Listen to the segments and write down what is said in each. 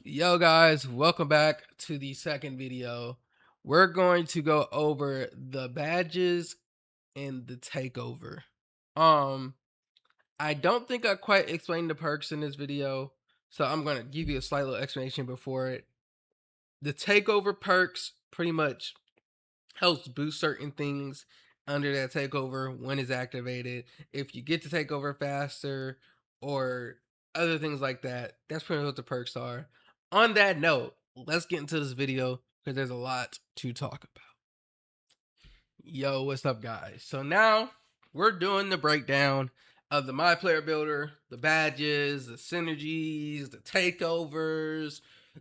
Yo guys, welcome back to the second video. We're going to go over the badges and the takeover. Um, I don't think I quite explained the perks in this video, so I'm going to give you a slight little explanation before it. The takeover perks pretty much helps boost certain things under that takeover when it's activated. If you get to take over faster or other things like that, that's pretty much what the perks are. On that note, let's get into this video because there's a lot to talk about. Yo, what's up, guys? So now we're doing the breakdown of the My Player Builder, the badges, the synergies, the takeovers,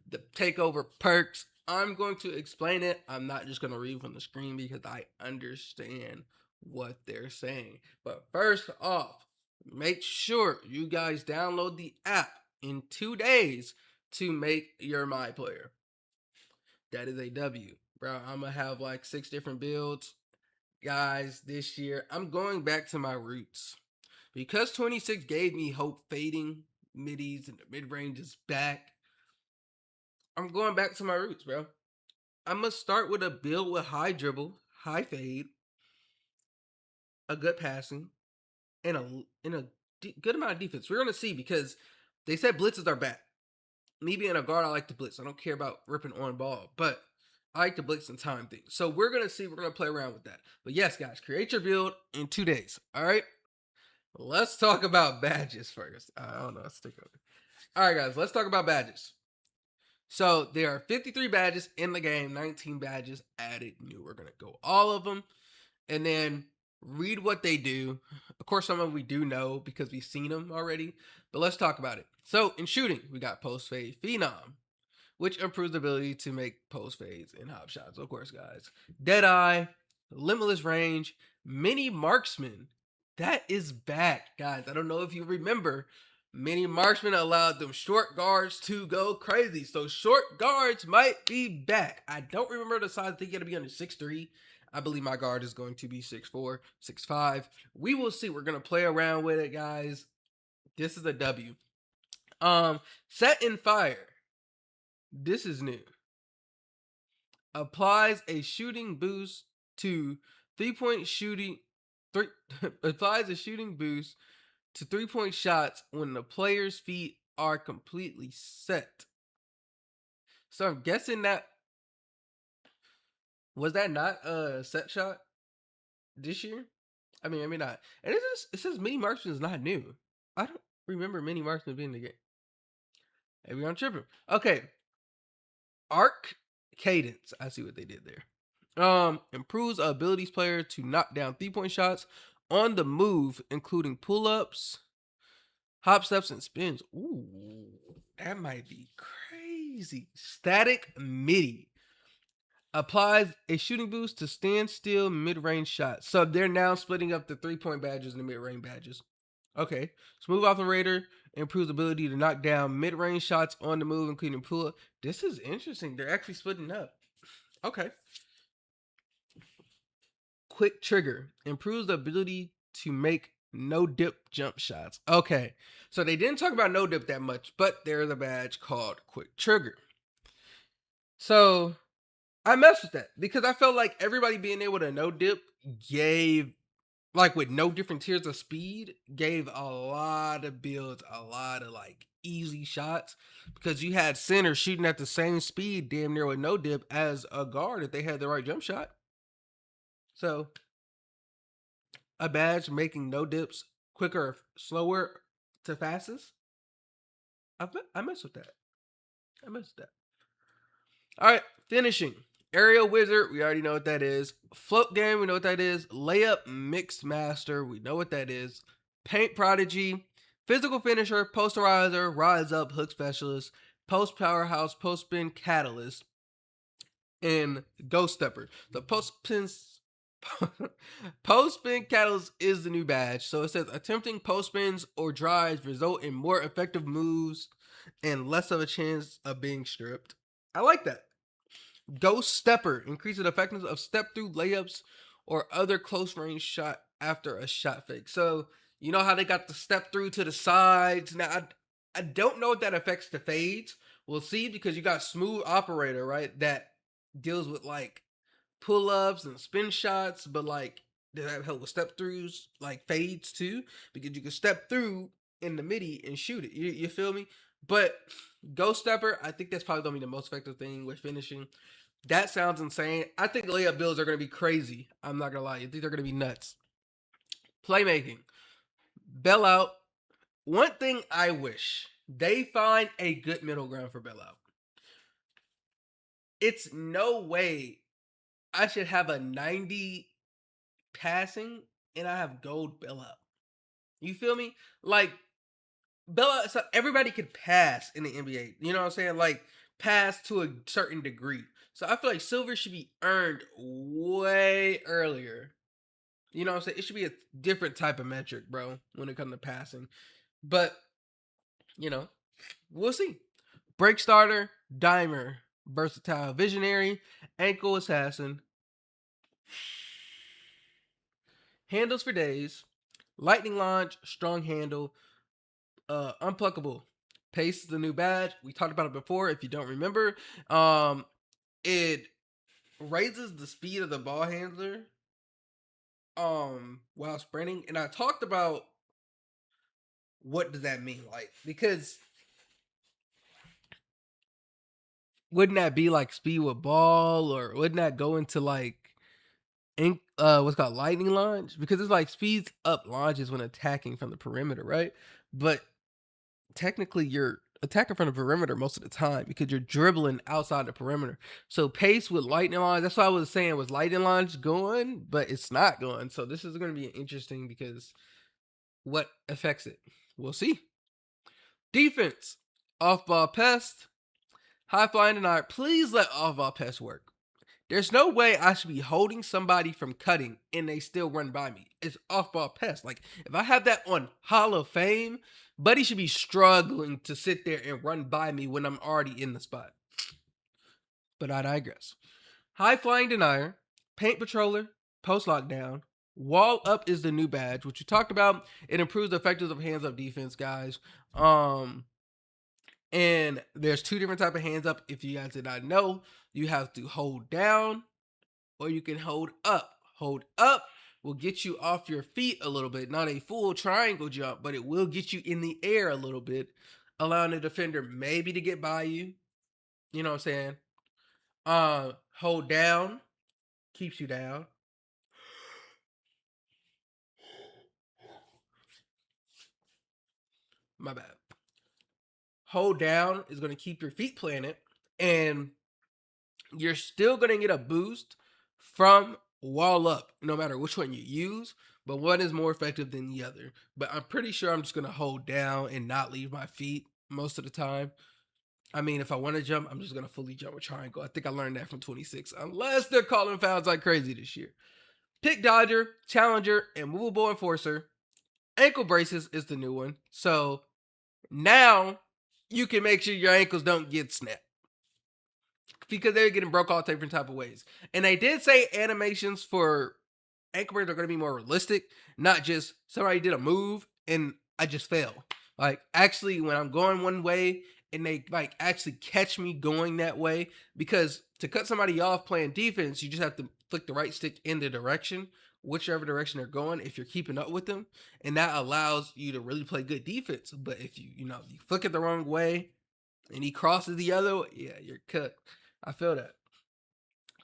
the takeover perks. I'm going to explain it. I'm not just going to read from the screen because I understand what they're saying. But first off, make sure you guys download the app in 2 days to make your My Player. That is a W. Bro, I'm going to have like 6 different builds. Guys, this year I'm going back to my roots because 26 gave me hope fading middies and the mid-range is back. I'm going back to my roots, bro. I'm gonna start with a build with high dribble, high fade, a good passing, and a good amount of defense. We're gonna see because they said blitzes are back. Me being a guard, I like to blitz. I don't care about ripping on ball, but I like to blitz and time things. So we're gonna see. We're gonna play around with that. But yes, guys, create your build in 2 days. All right. Let's talk about badges first. I don't know. Let's take over. All right, guys. Let's talk about badges. So there are 53 badges in the game. 19 badges added new. We're gonna go all of them, and then read what they do. Of course, some of them we do know because we've seen them already. But let's talk about it. So in shooting, we got post fade phenom, which improves the ability to make post fades and hop shots. Of course, guys. Deadeye, limitless range, mini marksman. That is back, guys. I don't know if you remember. Mini marksman allowed them short guards to go crazy. So short guards might be back. I don't remember the size. I think it'll be under 6'3". I believe my guard is going to be 6'4", 6'5". We will see. We're gonna play around with it, guys. This is a W. Set in fire. This is new. Applies a shooting boost to 3-point shooting. Three, applies a shooting boost to 3-point shots when the player's feet are completely set. So I'm guessing that was that not a set shot this year? I mean not. And it says mini marksman is not new. I don't remember mini marksman being in the game. Maybe I'm tripping. Okay, arc cadence. I see what they did there. Improves abilities player to knock down 3-point shots on the move, including pull-ups, hop steps, and spins. Ooh, that might be crazy. Static midi applies a shooting boost to standstill mid-range shots. So they're now splitting up the 3-point badges and the mid-range badges. Okay. Smooth operator improves ability to knock down mid-range shots on the move, including pull-up. This is interesting. They're actually splitting up. Okay. Quick trigger improves the ability to make no dip jump shots. Okay, so they didn't talk about no dip that much, but there's a badge called quick trigger. So I messed with that because I felt like everybody being able to no dip gave, like, with no different tiers of speed, gave a lot of builds, a lot of like easy shots because you had centers shooting at the same speed damn near with no dip as a guard if they had the right jump shot. So a badge making no dips quicker, slower to fastest. I mess with that. I mess with that. All right, finishing. Aerial Wizard, we already know what that is. Float Game, we know what that is. Layup Mixed Master, we know what that is. Paint Prodigy, Physical Finisher, Posterizer, Rise Up, Hook Specialist, Post Powerhouse, Post Spin Catalyst, and Ghost Stepper. The Post spin catalyst is the new badge. So it says attempting post spins or drives result in more effective moves and less of a chance of being stripped. I like that. Ghost stepper increases the effectiveness of step through layups or other close range shot after a shot fake. So you know how they got the step through to the sides. Now I don't know if that affects the fades, We'll see, because you got smooth operator, right? That deals with like pull ups and spin shots, but like they have help with step throughs, like fades too, because you can step through in the midi and shoot it. You feel me? But Ghost Stepper, I think that's probably gonna be the most effective thing with finishing. That sounds insane. I think layup builds are gonna be crazy. I'm not gonna lie. I think they're gonna be nuts. Playmaking, bailout. One thing I wish they find a good middle ground for bailout. It's no way I should have a 90 passing and I have gold bailout. You feel me? Like bailout, so everybody could pass in the NBA. You know what I'm saying? Like pass to a certain degree. So I feel like silver should be earned way earlier. You know what I'm saying? It should be a different type of metric, bro, when it comes to passing. But, you know, we'll see. Break starter, dimer, versatile visionary, ankle assassin, handles for days, lightning launch, strong handle, unpluckable. Pace is the new badge. We talked about it before. If you don't remember, it raises the speed of the ball handler while sprinting. And I talked about what does that mean, like, because wouldn't that be like speed with ball, or wouldn't that go into like what's called lightning launch? Because it's like speeds up launches when attacking from the perimeter, right? But technically you're attacking from the perimeter most of the time because you're dribbling outside the perimeter. So pace with lightning launch, that's what I was saying, was lightning launch going, but it's not going. So this is going to be interesting because what affects it? We'll see. Defense, off ball pest, high flying denier. Please let off ball pest work. There's no way I should be holding somebody from cutting and they still run by me. It's off ball pest. Like, if I have that on Hall of Fame, Buddy should be struggling to sit there and run by me when I'm already in the spot. But I digress. High flying denier, paint patroller, post lockdown, wall up is the new badge, which we talked about. It improves the effectiveness of hands up defense, guys. And there's two different type of hands up. If you guys did not know, you have to hold down or you can hold up. Hold up will get you off your feet a little bit, not a full triangle jump, but it will get you in the air a little bit, allowing the defender maybe to get by you. You know what I'm saying? Hold down keeps you down. My bad. Hold down is going to keep your feet planted, and you're still going to get a boost from wall up, no matter which one you use, but one is more effective than the other. But I'm pretty sure I'm just going to hold down and not leave my feet most of the time. I mean, if I want to jump, I'm just going to fully jump with triangle. I think I learned that from 26, unless they're calling fouls like crazy this year. Pick dodger, challenger, and movable enforcer. Ankle braces is the new one. So now you can make sure your ankles don't get snapped, because they're getting broke all different type of ways. And they did say animations for ankle braces are going to be more realistic, not just somebody did a move and I just fell. Like, actually, when I'm going one way and they like actually catch me going that way, because to cut somebody off playing defense, you just have to flick the right stick in the direction, whichever direction they're going, if you're keeping up with them, and that allows you to really play good defense. But if you flick it the wrong way and he crosses the other way, yeah, you're cut. I feel that.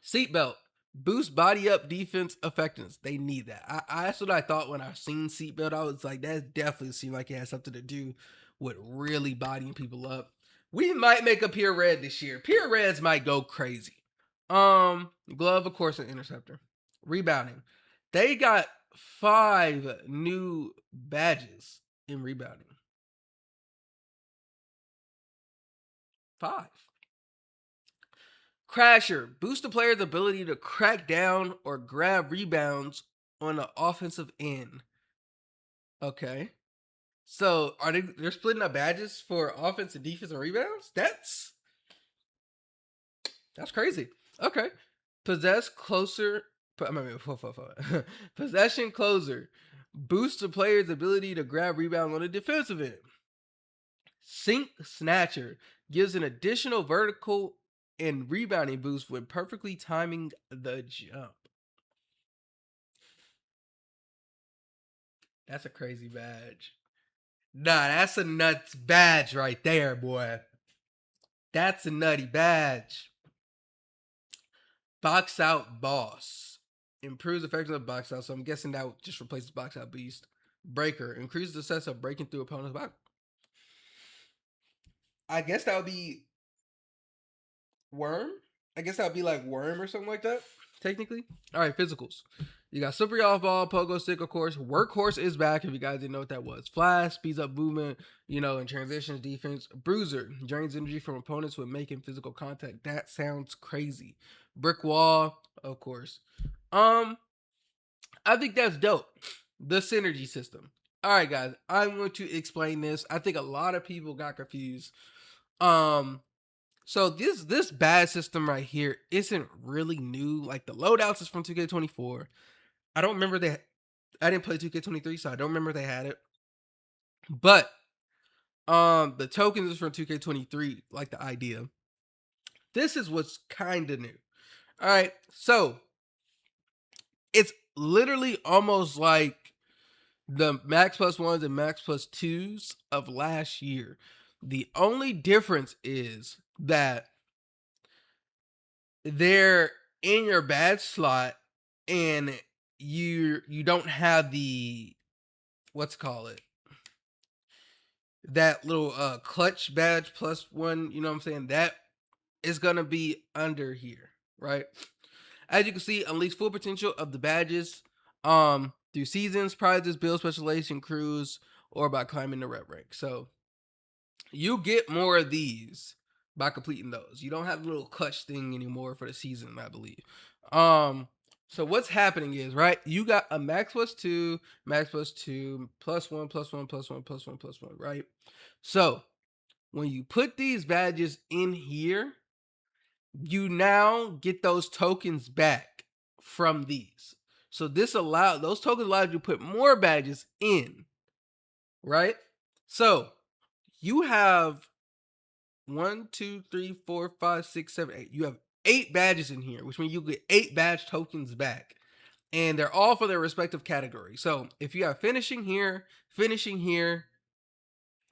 Seatbelt. Boost body up defense effectiveness. They need that. That's what I thought when I seen seatbelt. I was like, that definitely seemed like it has something to do with really bodying people up. We might make a pure red this year. Pure reds might go crazy. Glove, of course, an interceptor. Rebounding. They got 5 new badges in rebounding. 5. Crasher. Boost the player's ability to crack down or grab rebounds on the offensive end. Okay. So they're splitting up badges for offense and defense and rebounds? That's crazy. Okay. Possess closer. Possession closer. Boost the player's ability to grab rebounds on the defensive end. Sink snatcher. gives an additional vertical and rebounding boost when perfectly timing the jump. That's a crazy badge. Nah, that's a nuts badge right there, boy. That's a nutty badge. Box out boss. Improves effectiveness of box out, so I'm guessing that just replaces box out beast. Breaker. Increases the sense of breaking through opponent's box. I guess that would be Worm. I guess that would be like Worm or something like that, technically. All right, physicals. You got slippery off ball, pogo stick, of course. Workhorse is back if you guys didn't know what that was. Flash speeds up movement, in transitions, defense. Bruiser drains energy from opponents when making physical contact. That sounds crazy. Brick wall, of course. I think that's dope. The synergy system. All right, guys, I'm going to explain this. I think a lot of people got confused. So this bad system right here isn't really new. Like the loadouts is from 2K24. I don't remember that. I didn't play 2K23, so I don't remember they had it. But the tokens is from 2K23, like the idea. This is what's kind of new. All right, so it's literally almost like the max plus ones and max plus twos of last year. The only difference is that they're in your badge slot and you don't have the what's call it that little clutch badge plus one, you know what I'm saying? That is gonna be under here, right? As you can see, unleash full potential of the badges through seasons, prizes, build specialization, crews, or by climbing the rep rank. So you get more of these by completing those. You don't have a little clutch thing anymore for the season, I believe. So what's happening is, right, you got a max plus two, plus one, plus one, plus one, plus one, plus one, right? So when you put these badges in here, you now get those tokens back from these. So those tokens allow you to put more badges in, right? So you have 1, 2, 3, 4, 5, 6, 7, 8. You have 8 badges in here, which means you get 8 badge tokens back. And they're all for their respective category. So if you have finishing here,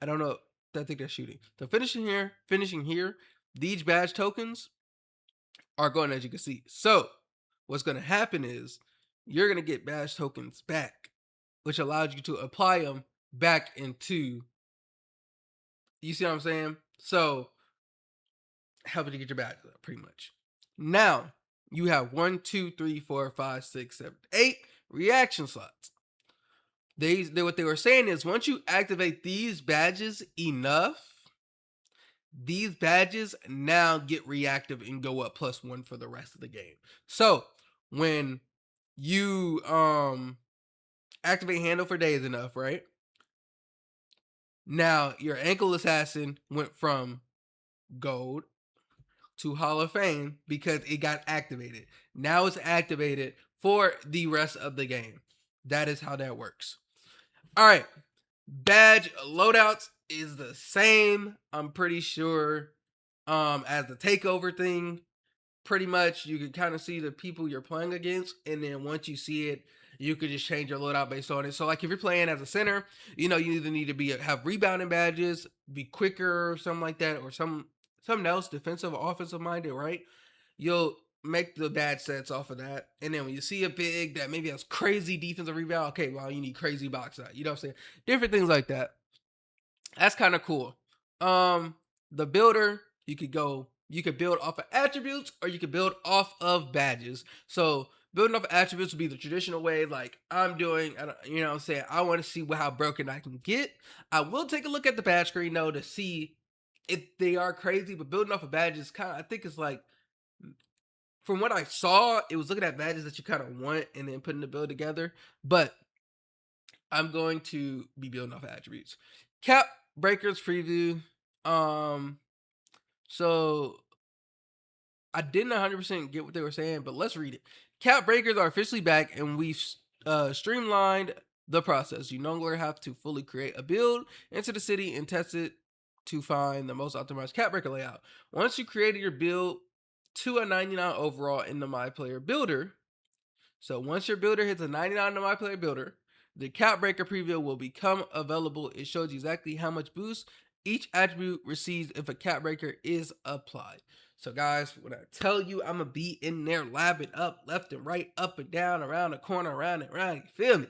I don't know. I think they're shooting. So finishing here, these badge tokens are going as you can see. So what's going to happen is you're going to get badge tokens back, which allows you to apply them back into. You see what I'm saying? So helping to get your badges up, pretty much. Now you have 1, 2, 3, 4, 5, 6, 7, 8 reaction slots. What they were saying is once you activate these badges enough, these badges now get reactive and go up +1 for the rest of the game. So when you activate handle for days enough, right? Now your ankle assassin went from gold to Hall of Fame because it got activated. Now it's activated for the rest of the game. That is how that works. All right. Badge loadouts is the same, I'm pretty sure, as the takeover thing. Pretty much you can kind of see the people you're playing against, and then once you see it, you could just change your loadout based on it. So like if you're playing as a center, you either need to have rebounding badges, be quicker or something like that, or something else, defensive or offensive minded, right? You'll make the badge sets off of that. And then when you see a big that maybe has crazy defensive rebound, okay, well, you need crazy box out. You know what I'm saying? Different things like that. That's kind of cool. The builder, you could build off of attributes or you could build off of badges. So building off of attributes would be the traditional way, like I'm doing. You know what I'm saying? I want to see how broken I can get. I will take a look at the badge screen though to see if they are crazy, but building off of badges I think it's like, from what I saw, it was looking at badges that you kind of want and then putting the build together. But I'm going to be building off of attributes. Cap breakers preview. So I didn't 100% get what they were saying, but let's read it. Cap breakers are officially back, and we've streamlined the process. You no longer have to fully create a build, enter the city, and test it to find the most optimized cat breaker layout. Once you created your build to a 99 overall in the My Player Builder, so once your builder hits a 99 in the My Player Builder, the cat breaker preview will become available. It shows you exactly how much boost each attribute receives if a cat breaker is applied. So guys, when I tell you I'm gonna be in there labbing up left and right, up and down, around the corner, around and around, you feel me?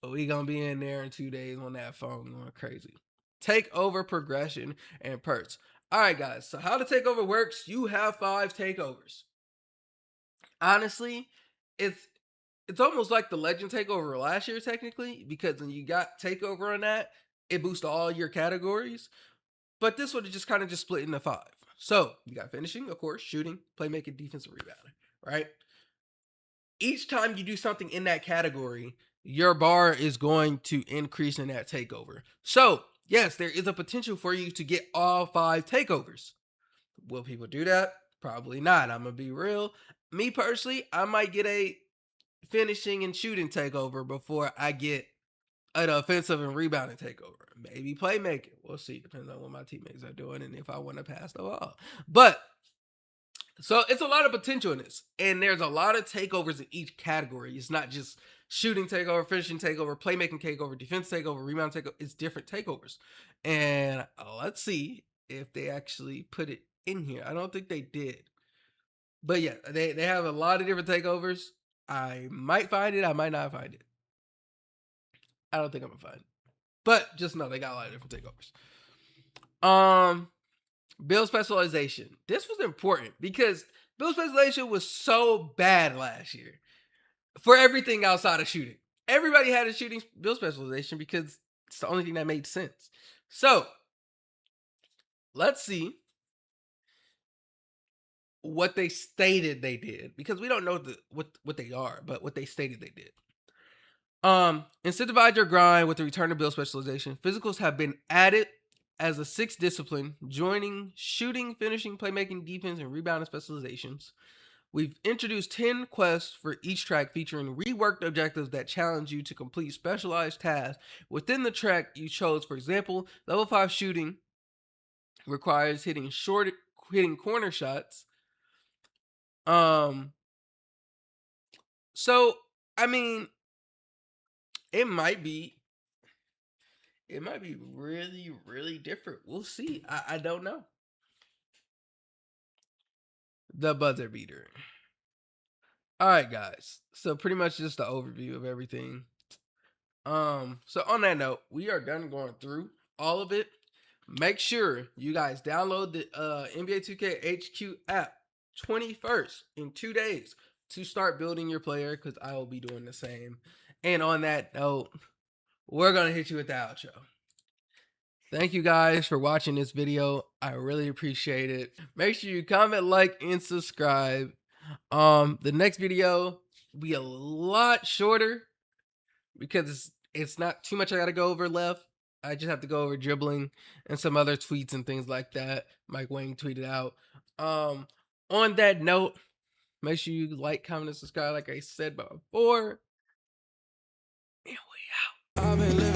But we gonna be in there in 2 days on that phone going crazy. Takeover progression and perks. All right, guys. So how the takeover works? You have 5 takeovers. Honestly, it's it's almost like the legend takeover last year, technically, because when you got takeover on that, it boosts all your categories. But this one is just kind of just split into 5. So you got finishing, of course, shooting, playmaking, defensive, rebounding, right? Each time you do something in that category, your bar is going to increase in that takeover. So, yes, there is a potential for you to get all 5 takeovers. Will people do that? Probably not. I'm going to be real. Me personally, I might get a finishing and shooting takeover before I get an offensive and rebounding takeover. Maybe playmaking. We'll see. Depends on what my teammates are doing and if I want to pass the ball. But so it's a lot of potential in this, and there's a lot of takeovers in each category. It's not just shooting takeover, finishing takeover, playmaking takeover, defense takeover, rebound takeover. It's different takeovers, and let's see if they actually put it in here. I don't think they did, but yeah, they have a lot of different takeovers. I might find it. I might not find it. I don't think I'm gonna find it, but just know they got a lot of different takeovers. Build specialization. This was important because build specialization was so bad last year for everything outside of shooting. Everybody had a shooting build specialization because it's the only thing that made sense. So let's see what they stated they did, because we don't know what they are, but what they stated they did. Incentivize your grind with the return of build specialization. Physicals have been added as a 6th discipline, joining shooting, finishing, playmaking, defense, and rebounding specializations. We've introduced 10 quests for each track featuring reworked objectives that challenge you to complete specialized tasks within the track you chose. For example, level 5 shooting requires hitting corner shots. So I mean, it might be really, really different. We'll see. I don't know. The buzzer beater. All right, guys. So pretty much just the overview of everything. So on that note, we are done going through all of it. Make sure you guys download the NBA 2K HQ app 21st in 2 days to start building your player, because I will be doing the same. And on that note, we're gonna hit you with the outro. Thank you guys for watching this video. I really appreciate it. Make sure you comment, like, and subscribe. The next video will be a lot shorter because it's not too much I gotta go over left. I just have to go over dribbling and some other tweets and things like that. Mike Wang tweeted out. On that note, make sure you like, comment, and subscribe like I said before. And we out.